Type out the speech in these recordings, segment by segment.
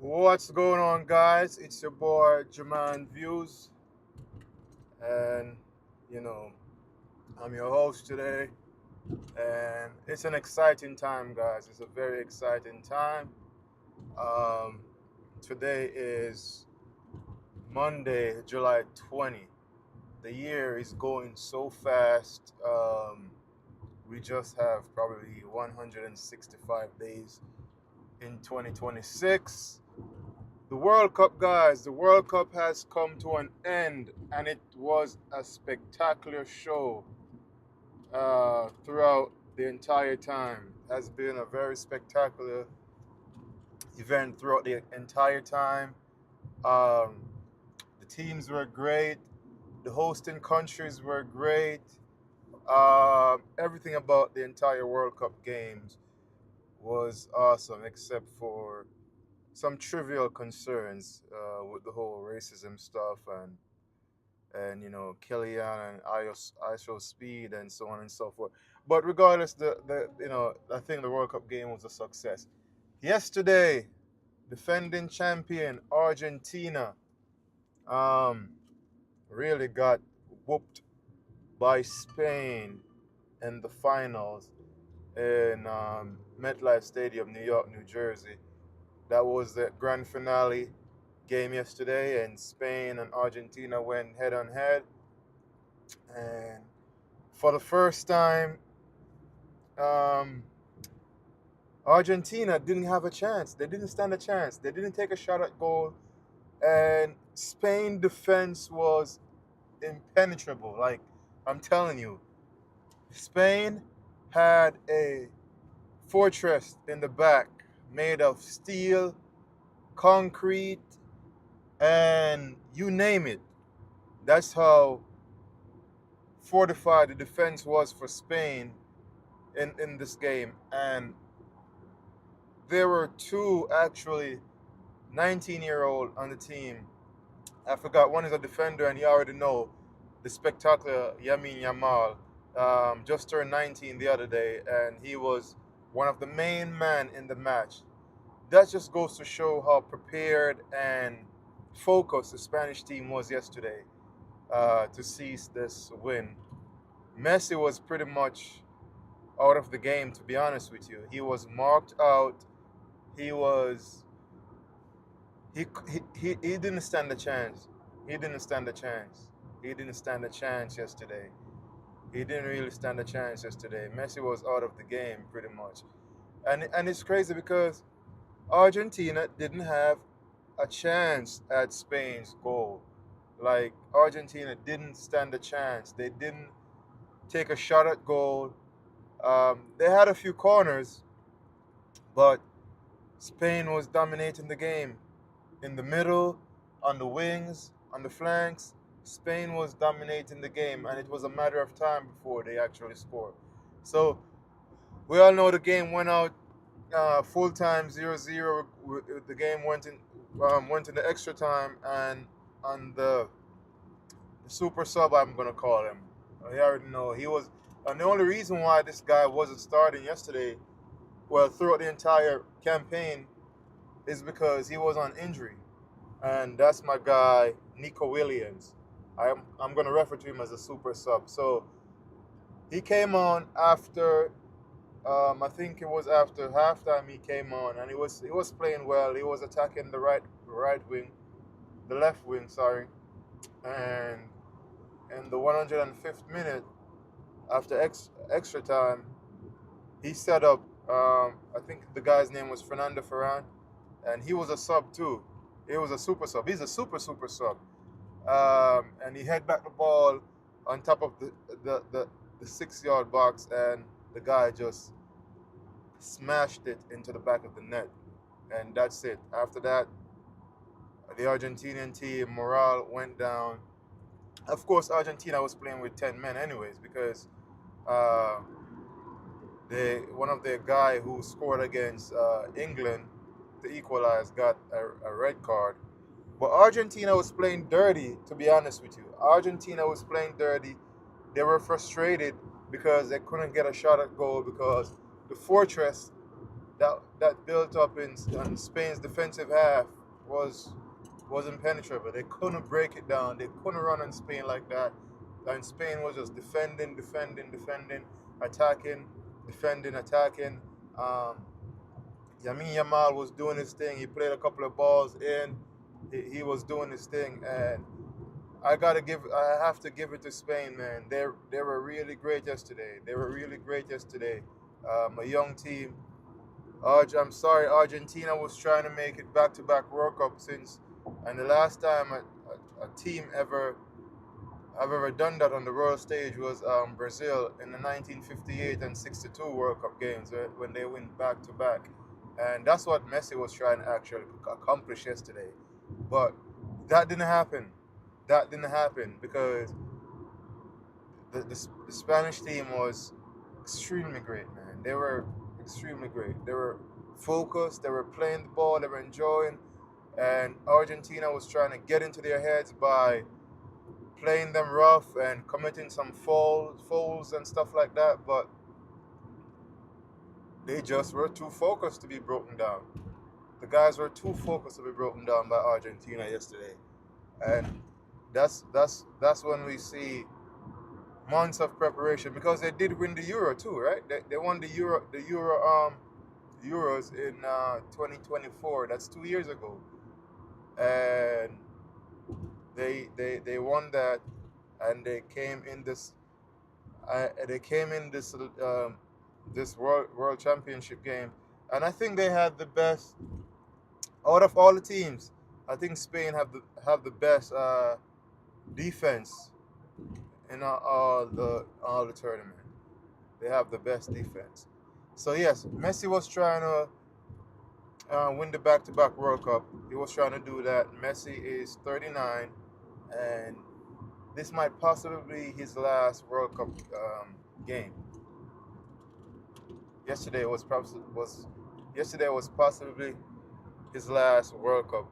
What's going on, guys? It's your boy Jermane'S, and you know, I'm your host today, and it's an exciting time, guys. It's a very exciting time. Um, Today is Monday, July 20. The year is going so fast. We just have probably 165 days in 2026. The World Cup, guys, the World Cup has come to an end, and it was a spectacular show throughout the entire time. Has been a very spectacular event throughout the entire time. Um, the teams were great. The hosting countries were great. Everything about the entire World Cup games was awesome, except for some trivial concerns with the whole racism stuff and Kellyanne and ISO speed and so on and so forth. But regardless, I think the World Cup game was a success. Yesterday, defending champion Argentina um, really got whooped by Spain in the finals in MetLife Stadium, New York, New Jersey. That was the grand finale game yesterday, and Spain and Argentina went head on head. And for the first time, um, Argentina didn't have a chance. They didn't stand a chance. They didn't take a shot at goal. And Spain defense was impenetrable. Like, I'm telling you, Spain had a fortress in the back made of steel, concrete, and you name it. That's how fortified the defense was for Spain in this game. And there were two actually 19-year-old on the team. I forgot, one is a defender, and you already know the spectacular Yamin Yamal just turned 19 the other day, and he was one of the main men in the match. That just goes to show how prepared and focused the Spanish team was yesterday to seize this win. Messi was pretty much out of the game, to be honest with you. He was marked out. He was he didn't stand a chance. He didn't stand a chance. He didn't stand a chance yesterday. He didn't really stand a chance yesterday. Messi was out of the game pretty much. And it's crazy because Argentina didn't have a chance at Spain's goal. Like, Argentina didn't stand a chance. They didn't take a shot at goal. They had a few corners, but Spain was dominating the game. In the middle, on the wings, on the flanks, Spain was dominating the game, and it was a matter of time before they actually scored. So we all know the game went out full time 0-0. The game went in the extra time, and on the super sub, I'm gonna call him. You already know he was, and the only reason why this guy wasn't starting yesterday, well, throughout the entire campaign, is because he was on injury, and that's my guy Nico Williams. I'm gonna refer to him as a super sub. So he came on after, I think it was after halftime. He came on, and he was playing well. He was attacking the right wing, the left wing, sorry, and in the 105th minute, after extra time, he set up. I think the guy's name was Fernando Ferran, and he was a sub too. He was a super sub. He's a super sub. And he head back the ball on top of the 6 yard box, and the guy just smashed it into the back of the net, and that's it. After that, the Argentinian team morale went down. Of course, Argentina was playing with 10 men anyways, because uh, one of their guy who scored against England to equalize got a red card. But Argentina was playing dirty, to be honest with you. Argentina was playing dirty. They were frustrated because they couldn't get a shot at goal because the fortress that built up in Spain's defensive half was was impenetrable. They couldn't break it down. They couldn't run on Spain like that. And Spain was just defending, attacking, defending, attacking. Um, Yamin Yamal was doing his thing. He played a couple of balls in. He was doing his thing, and I have to give it to Spain, man. They were really great yesterday. They were really great yesterday. A young team. I'm sorry, Argentina was trying to make it back-to-back World Cup since, and the last time a team have ever done that on the world stage was Brazil in the 1958 and 62 World Cup games, right, when they went back-to-back, and that's what Messi was trying to actually accomplish yesterday, but that didn't happen. That didn't happen because the Spanish team was extremely great, man. They were extremely great. They were focused. They were playing the ball. They were enjoying. And Argentina was trying to get into their heads by playing them rough and committing some fouls and stuff like that. But they just were too focused to be broken down. The guys were too focused to be broken down by Argentina yesterday, and that's when we see months of preparation because they did win the Euro too, right? They won Euros in 2024. That's 2 years ago, and they won that, and they came in this world championship game, and I think they had the best out of all the teams. I think Spain have the best defense in all the tournament. They have the best defense. So yes, Messi was trying to win the back-to-back World Cup. He was trying to do that. Messi is 39, and this might possibly be his last World Cup game. Yesterday was possibly his last World Cup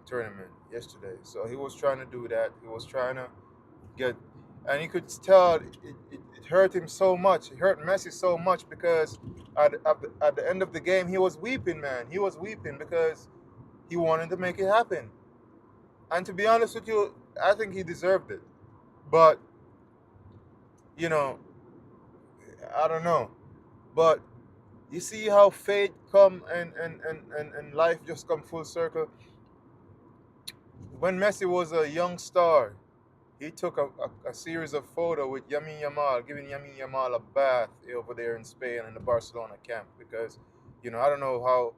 tournament yesterday. So he was trying to do that. He was trying to get, and you could tell it hurt him so much. It hurt Messi so much because at the end of the game, he was weeping, man. He was weeping because he wanted to make it happen. And to be honest with you, I think he deserved it. But, you know, I don't know. But you see how fate come and life just come full circle. When Messi was a young star, he took a series of photos with Yamin Yamal, giving Yamin Yamal a bath over there in Spain in the Barcelona camp because, I don't know how,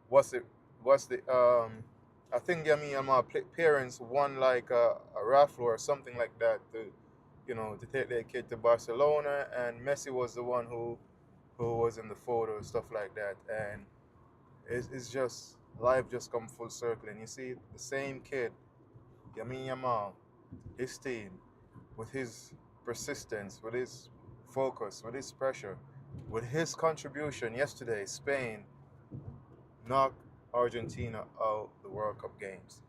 what's it, what's the, I think Yamin Yamal parents won like a raffle or something like that to take their kid to Barcelona, and Messi was the one who was in the photo and stuff like that, and it's just life just come full circle, and you see the same kid, Yamin Yamal, his team, with his persistence, with his focus, with his pressure, with his contribution yesterday, Spain knocked Argentina out the World Cup games.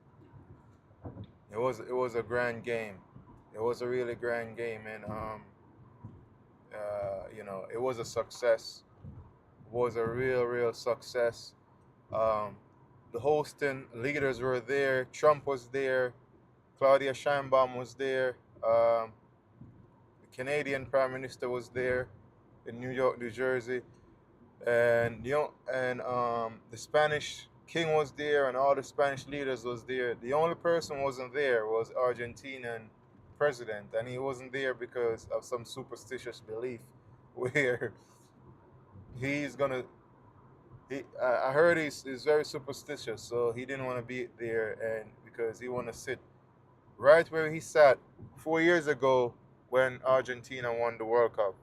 It was a grand game. It was a really grand game, and it was a success. It was a real success. Um, the hosting leaders were there. Trump was there. Claudia Sheinbaum was there. The Canadian Prime Minister was there in New York, New Jersey, and the Spanish King was there, and all the Spanish leaders was there. The only person wasn't there was Argentinian president, and he wasn't there because of some superstitious belief, where he's gonna. I heard he's very superstitious, so he didn't want to be there, and because he want to sit right where he sat 4 years ago when Argentina won the World Cup,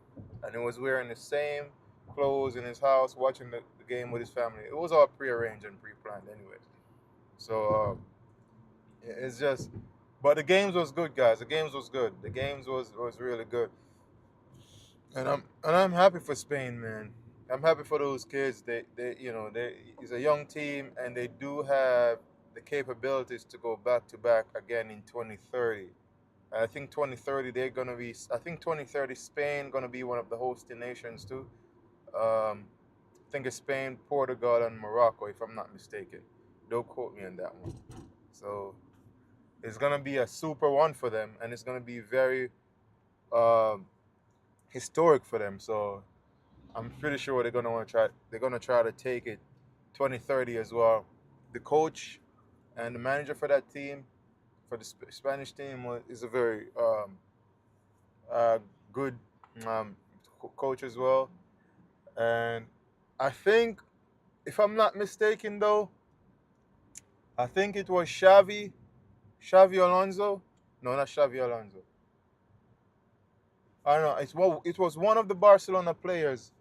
and he was wearing the same clothes in his house, watching the game with his family. It was all prearranged and pre-planned, anyway. So it's just, but the games was good, guys. The games was good. The games was really good, and I'm happy for Spain, man. I'm happy for those kids. They it's a young team, and they do have the capabilities to go back to back again in 2030. And I think 2030 they're gonna be. I think 2030 Spain gonna be one of the hosting nations too. Um, think it's Spain, Portugal, and Morocco, if I'm not mistaken. Don't quote me on that one. So it's gonna be a super one for them, and it's gonna be very um, historic for them. So I'm pretty sure they're gonna want to try. They're gonna try to take it 2030 as well. The coach and the manager for that team, for the Spanish team, is a very uh, good um, coach as well. And I think, if I'm not mistaken, though, I think it was Xavi Alonso. No, not Xavi Alonso. I don't know. It was one of the Barcelona players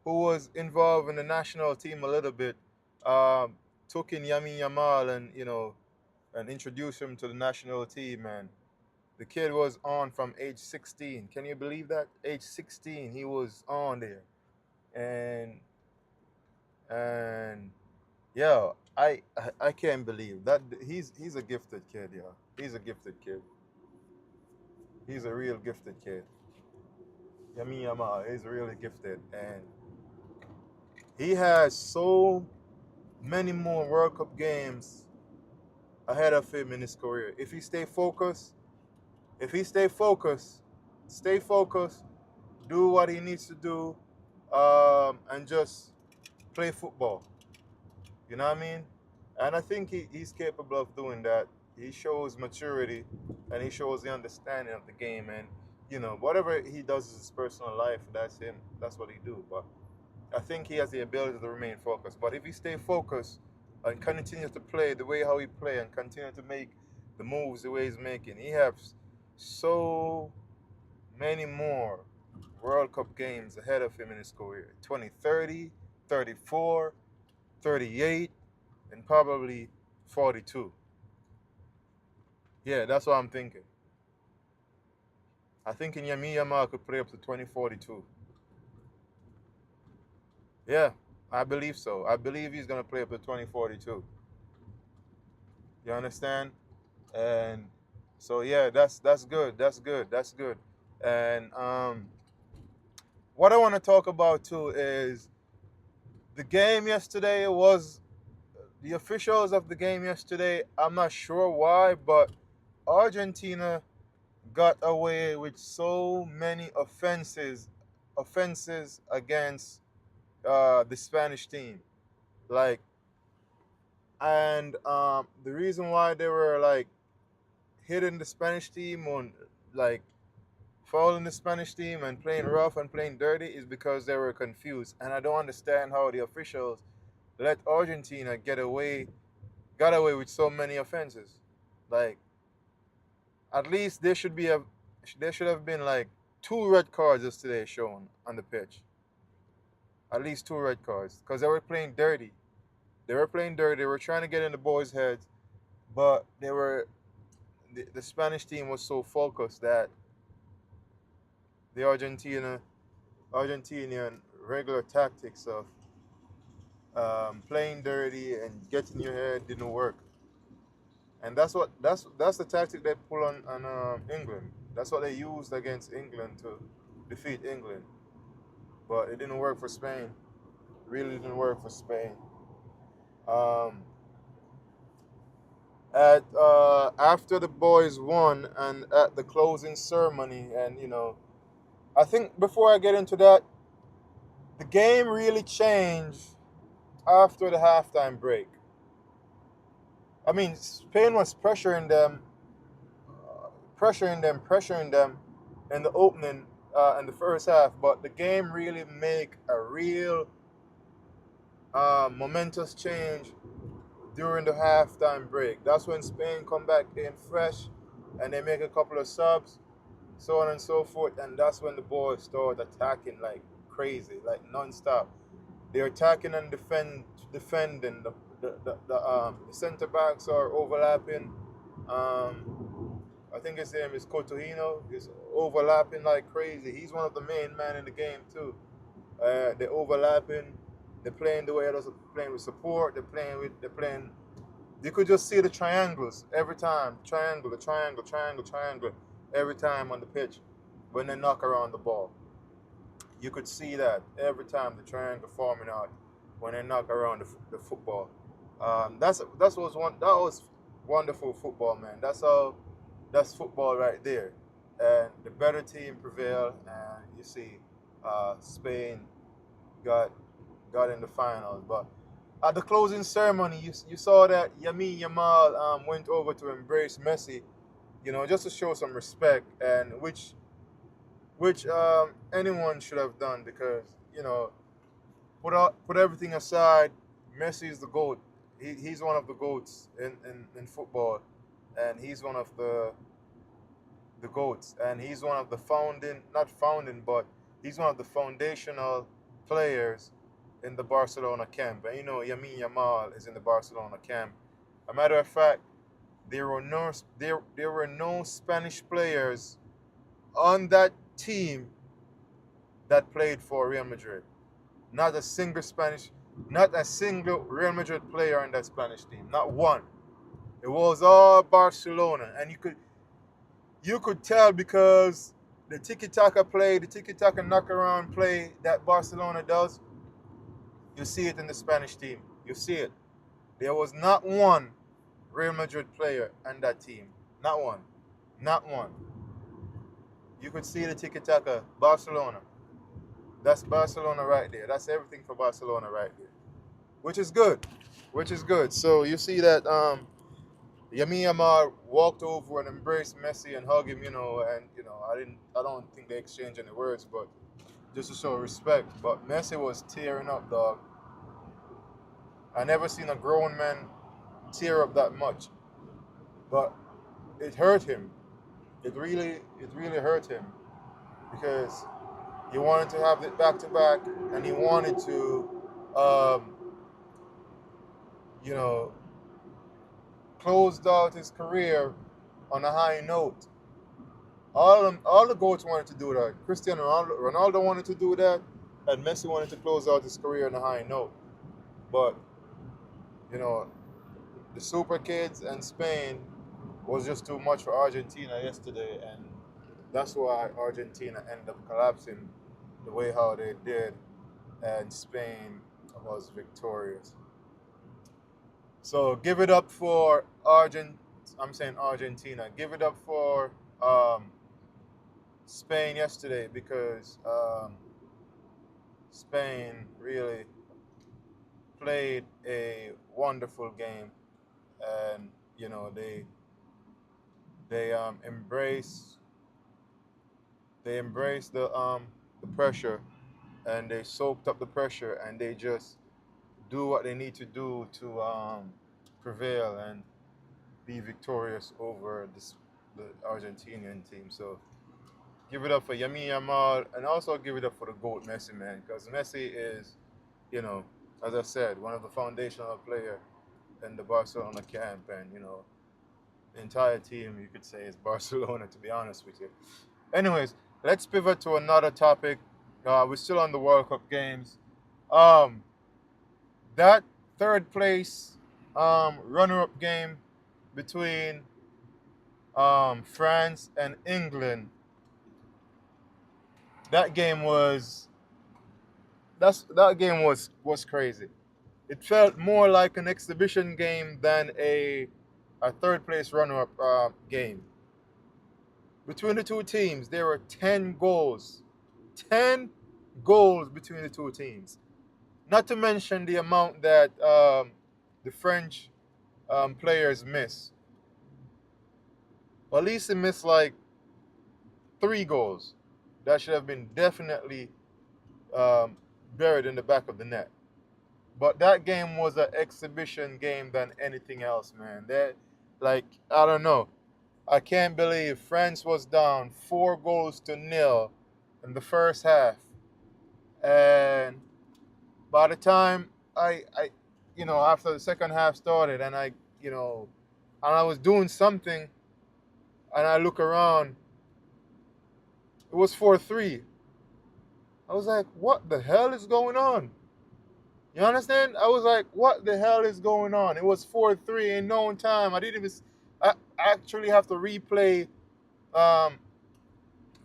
who was involved in the national team a little bit. Um, Took in Yamin Yamal and and introduced him to the national team. And the kid was on from age 16. Can you believe that? Age 16, he was on there, and and yeah, I can't believe that he's a gifted kid. Yeah, he's a gifted kid. He's a real gifted kid. Yamin Yamal is really gifted, and he has so many more World Cup games ahead of him in his career. If he stay focused, do what he needs to do, and just play football. You know what I mean? And I think he's capable of doing that. He shows maturity, and he shows the understanding of the game. And whatever he does in his personal life, that's him. That's what he do. But I think he has the ability to remain focused. But if he stay focused and continue to play the way how he play and continue to make the moves the way he's making, he has so many more World Cup games ahead of him in his career. 2030, 34, 38, and probably 42. Yeah, that's what I'm thinking. I think Yami Yamal could play up to 2042. Yeah, I believe so. I believe he's gonna play up to 2042. You understand? And so yeah, that's good. That's good. That's good. And what I want to talk about too is the game yesterday was the officials of the game yesterday. I'm not sure why, but Argentina got away with so many offenses against the Spanish team. Like, and the reason why they were like hitting the Spanish team on, like, fouling the Spanish team and playing rough and playing dirty is because they were confused. And I don't understand how the officials let Argentina got away with so many offenses. Like, at least there should have been like two red cards yesterday shown on the pitch. At least two red cards because they were playing dirty. They were playing dirty. They were trying to get in the boys' heads, but the Spanish team was so focused that the Argentinian regular tactics of playing dirty and getting your head didn't work. And that's the tactic they pull on England. That's what they used against England to defeat England. But it didn't work for Spain. Really didn't work for Spain. Um, at After the boys won and at the closing ceremony, and I think before I get into that, the game really changed after the halftime break. I mean, Spain was pressuring them in the opening, in the first half, but the game really make a real momentous change during the halftime break. That's when Spain come back in fresh, and they make a couple of subs, so on and so forth, and that's when the boys start attacking like crazy, like non-stop. They're attacking and defending. The center backs are overlapping. I think his name is Cotohino. He's overlapping like crazy. He's one of the main men in the game too. They're overlapping. They're playing the way others are playing with support. They're playing. You could just see the triangles every time. Triangle, every time on the pitch when they knock around the ball. You could see that every time the triangle forming out. when they knock around the football. That was wonderful football, man. That's football right there. And the better team prevailed, and you see, Spain got got in the finals. But at the closing ceremony, you saw that Yamin Yamal went over to embrace Messi, just to show some respect, and which anyone should have done, because put everything aside, Messi is the goat. He's one of the goats in football, and he's one of the goats, and he's one of the founding, not founding, but he's one of the foundational players in the Barcelona camp. And Yamin Yamal is in the Barcelona camp. A matter of fact, there were no Spanish players on that team that played for Real Madrid. Not a single Spanish, not a single Real Madrid player on that Spanish team. Not one. It was all Barcelona, and you could tell, because the tiki-taka play, the tiki-taka knock-around play that Barcelona does, you see it in the Spanish team. You see it. There was not one Real Madrid player on that team. Not one. Not one. You could see the tiki-taka. Barcelona. That's Barcelona right there. That's everything for Barcelona right there. Which is good. Which is good. So you see that Yami Yamal walked over and embraced Messi and hugged him, and I don't think they exchanged any words, but just to show respect. But Messi was tearing up, dog. I never seen a grown man tear up that much. But it hurt him. It really hurt him, because he wanted to have it back to back, and he wanted to, um, you know, closed out his career on a high note. All the goats wanted to do that. Cristiano Ronaldo wanted to do that, and Messi wanted to close out his career on a high note. But you know, the Super Kids and Spain was just too much for Argentina yesterday, and that's why Argentina ended up collapsing the way how they did, and Spain was victorious. So give it up for Argent. I'm saying Argentina. Give it up for Spain yesterday, because Spain really played a wonderful game, and they embraced the pressure, and they soaked up the pressure, and they just do what they need to do to prevail and be victorious over the Argentinian team. So give it up for Yami Yamal, and also give it up for the GOAT Messi, man, because Messi is, you know, as I said, one of the foundational players in the Barcelona camp, and the entire team, you could say, is Barcelona, to be honest with you. Anyways, let's pivot to another topic. We're still on the World Cup games. Um, that third place runner-up game between France and England, that game was that game was crazy. It felt more like an exhibition game than a third place runner-up game. Between the two teams, there were 10 goals. 10 goals between the two teams. Not to mention the amount that the French players missed. At least they missed like 3 goals that should have been definitely um, buried in the back of the net. But that game was an exhibition game than anything else, man. Like, I don't know. I can't believe France was down 4 goals to nil in the first half, and by the time after the second half started, and I was doing something, and I look around, it was 4-3. I was like, what the hell is going on? You understand? I was like, what the hell is going on? It was 4-3 in no time. I didn't even. I actually have to um,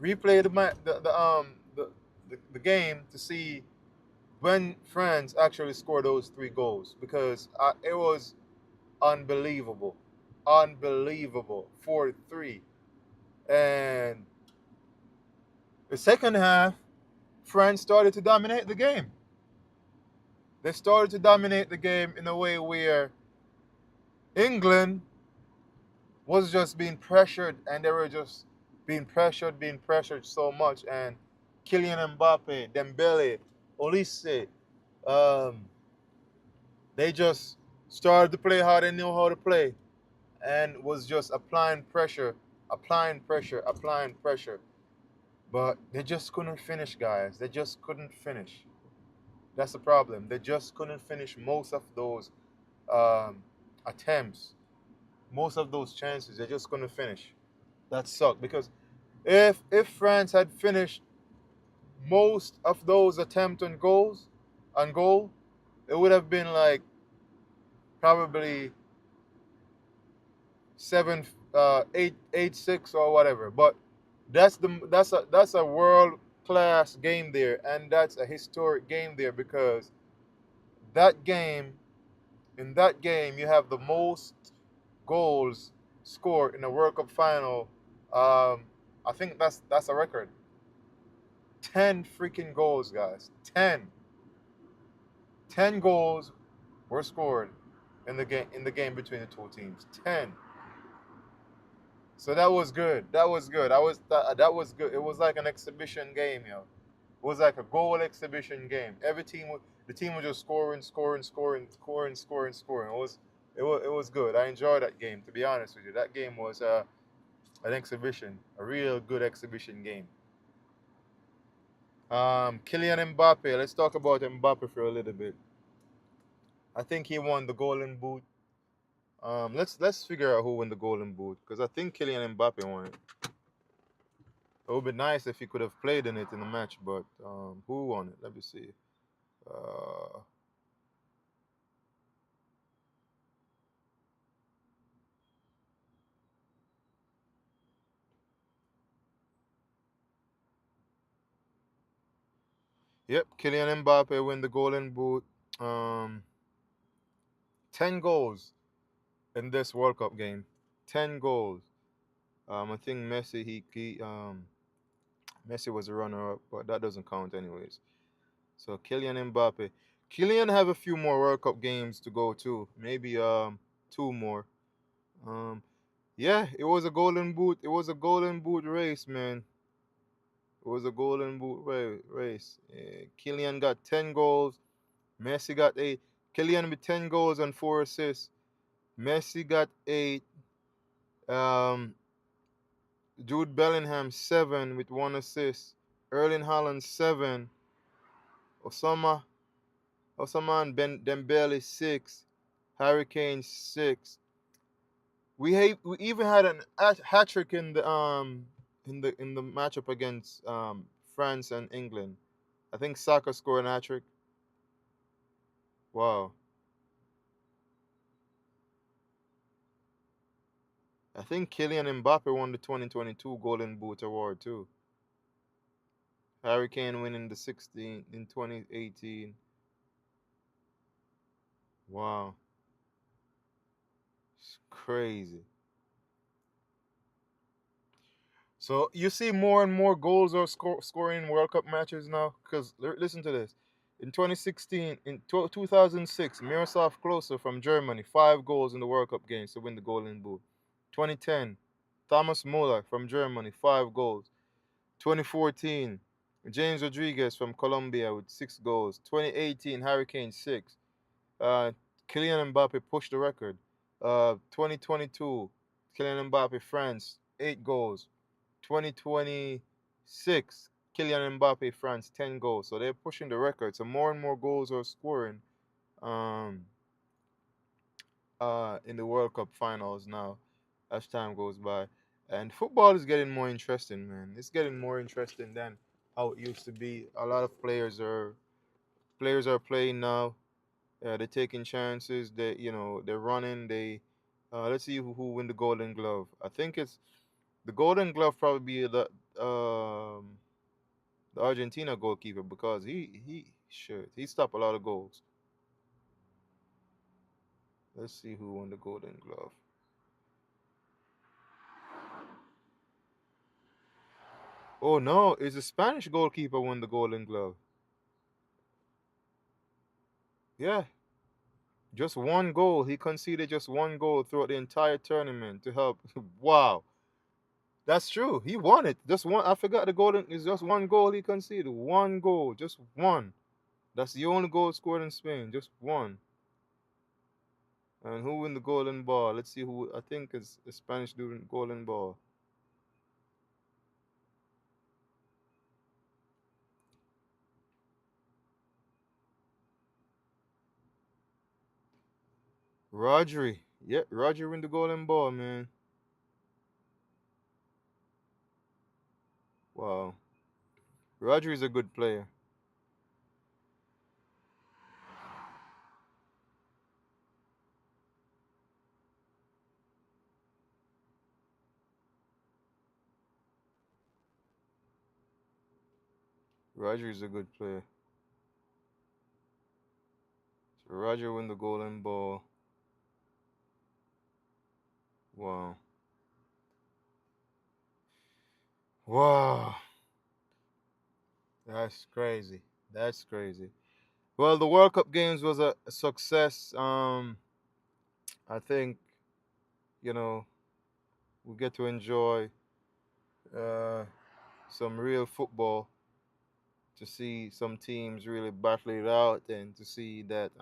replay the game to see when France actually scored those three goals because it was unbelievable, unbelievable. 4-3, and the second half, France started to dominate the game. They started to dominate the game in a way where England was just being pressured, and they were just being pressured so much. And Kylian Mbappe, Dembele, Olise, um, they just started to play how they knew how to play, and was just applying pressure, applying pressure, applying pressure. But they just couldn't finish, guys. They just couldn't finish. That's the problem. They just couldn't finish most of those um, attempts, most of those chances. They just couldn't finish. That sucked because if France had finished most of those attempts on goal, it would have been like probably seven, 8-6 or whatever. But that's a world class game there, and that's a historic game there because that game in that game you have the most goals scored in a World Cup final. Um, I think that's a record. 10 freaking goals, guys. 10 goals were scored in the game between the two teams. 10. So that was good. That was good. That was good. It was like an exhibition game, yo. It was like a goal exhibition game. The team was just scoring, scoring, scoring, scoring, scoring, scoring. It was good. I enjoyed that game. To be honest with you, that game was an exhibition, a real good exhibition game. Kylian Mbappe. Let's talk about Mbappe for a little bit. I think he won the Golden Boot. Let's figure out who won the Golden Boot because I think Kylian Mbappe won it. It would be nice if he could have played in it in the match, but who won it? Let me see. Uh, yep, Kylian Mbappe win the Golden Boot. Um, 10 goals in this World Cup game. 10 goals. I think Messi was a runner-up, but that doesn't count anyways. So Kylian Mbappe. Kylian have a few more World Cup games to go too. Maybe two more. Um, yeah, it was a Golden Boot. It was a Golden Boot race, man. It was a Golden Boot race. Kylian got 10 goals. Messi got 8. Kylian with 10 goals and 4 assists. Messi got 8. Um, Jude Bellingham 7 with 1 assist. Erling Haaland 7. Osama and Dembele 6. Harry Kane 6. We even had an hat trick in the matchup against France and England. I think Saka scored an hat trick. Wow. I think Kylian Mbappe won the 2022 Golden Boot award too. Harry Kane winning the 16 in 2018. Wow, it's crazy. So you see more and more goals are scoring in World Cup matches now. Because listen to this: in 2016, in 2006, Miroslav Klose from Germany, 5 goals in the World Cup games to win the Golden Boot. 2010, Thomas Muller from Germany, 5 goals. 2014, James Rodriguez from Colombia with 6 goals. 2018, Harry Kane 6. Uh, Kylian Mbappe pushed the record. 2022, Kylian Mbappe France 8 goals. 2026, Kylian Mbappe France 10 goals. So they're pushing the record. So more and more goals are scoring um, in the World Cup finals now as time goes by. And football is getting more interesting, man. It's getting more interesting than how it used to be. A lot of players are playing now. They're taking chances. They're running. Let's see who win the Golden Glove. I think it's the Golden Glove probably be the Argentina goalkeeper because should. He stopped a lot of goals. Let's see who won the Golden Glove. Oh no, it's a Spanish goalkeeper won the Golden Glove. Yeah, just one goal. He conceded just one goal throughout the entire tournament to help. Wow, that's true. He won it. Just one. I forgot the golden. It's just one goal he conceded. One goal, just one. That's the only goal scored in Spain. Just one. And who win the Golden Ball? Let's see who. I think it's the Spanish doing Golden Ball. Rodri. Yeah, Rodri win the Golden Ball, man. Wow. Rodri is a good player. Rodri is a good player. So Rodri win the Golden Ball. Wow. Wow. That's crazy. That's crazy. Well, the World Cup games was a success. I think you know we get to enjoy uh, some real football, to see some teams really battle it out, and to see that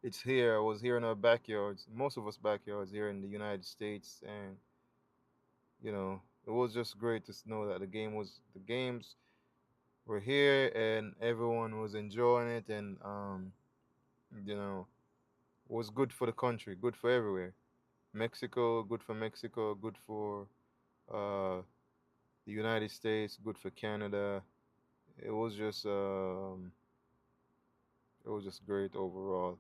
it's here. I was here in our backyards, most of us backyards here in the United States, and it was just great to know that the games were here and everyone was enjoying it, and you know, it was good for the country, good for everywhere. Mexico, good for Mexico, good for uh, the United States, good for Canada. It was just um, it was just great overall.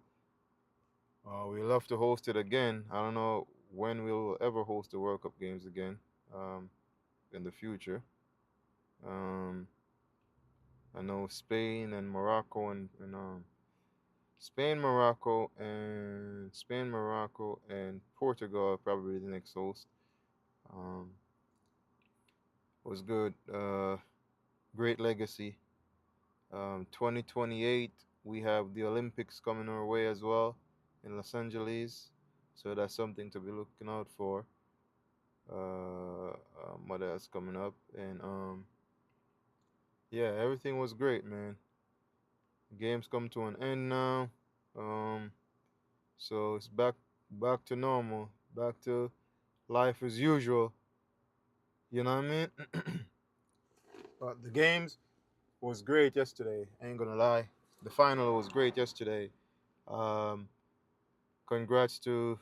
We love to host it again. I don't know when we'll ever host the World Cup games again um, in the future. Um, I know Spain, Morocco, and Portugal are probably the next host. Um, was good. Great legacy. 2028, we have the Olympics coming our way as well in Los Angeles, so that's something to be looking out for. What else coming up? And yeah, everything was great, man. Games come to an end now. Um, so it's back to normal, back to life as usual. You know what I mean? But the games was great yesterday. I ain't gonna lie. The final was great yesterday. Um, congrats to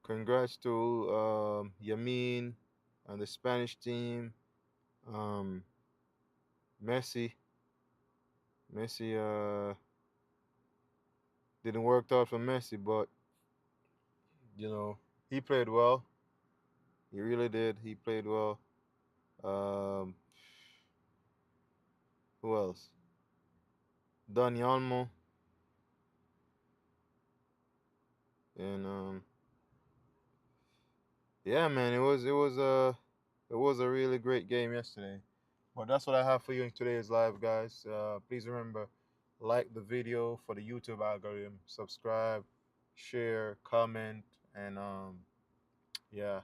Yamin and the Spanish team. Um, Messi, Messi didn't work out for Messi, but you know he played well. He really did. He played well. Um, who else? Dani Olmo, and yeah, man, it was a really great game yesterday. But that's what I have for you in today's live, guys. Please remember, like the video for the YouTube algorithm, subscribe, share, comment, and yeah,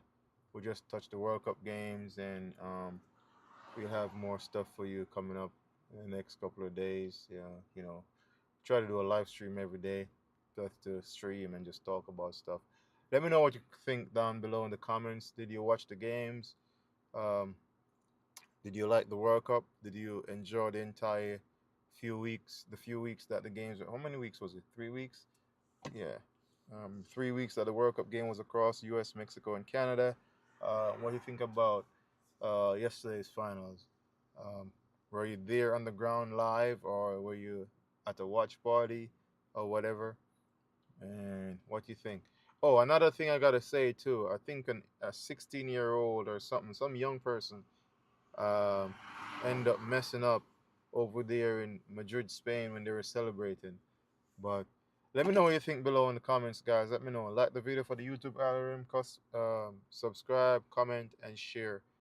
we just touched the World Cup games, and we'll have more stuff for you coming up in the next couple of days. Yeah, try to do a live stream every day, just to stream and just talk about stuff. Let me know what you think down below in the comments. Did you watch the games? Um, did you like the World Cup? Did you enjoy the entire few weeks? The few weeks that the games were. How many weeks was it? 3 weeks? Yeah. 3 weeks that the World Cup game was across U.S., Mexico, and Canada. What do you think about yesterday's finals? Um, were you there on the ground live, or were you at a watch party or whatever? And what do you think? Oh, another thing I gotta say too. I think a 16-year-old or something, some young person, um, end up messing up over there in Madrid, Spain when they were celebrating. But let me know what you think below in the comments, guys. Let me know. Like the video for the YouTube algorithm, subscribe, comment, and share.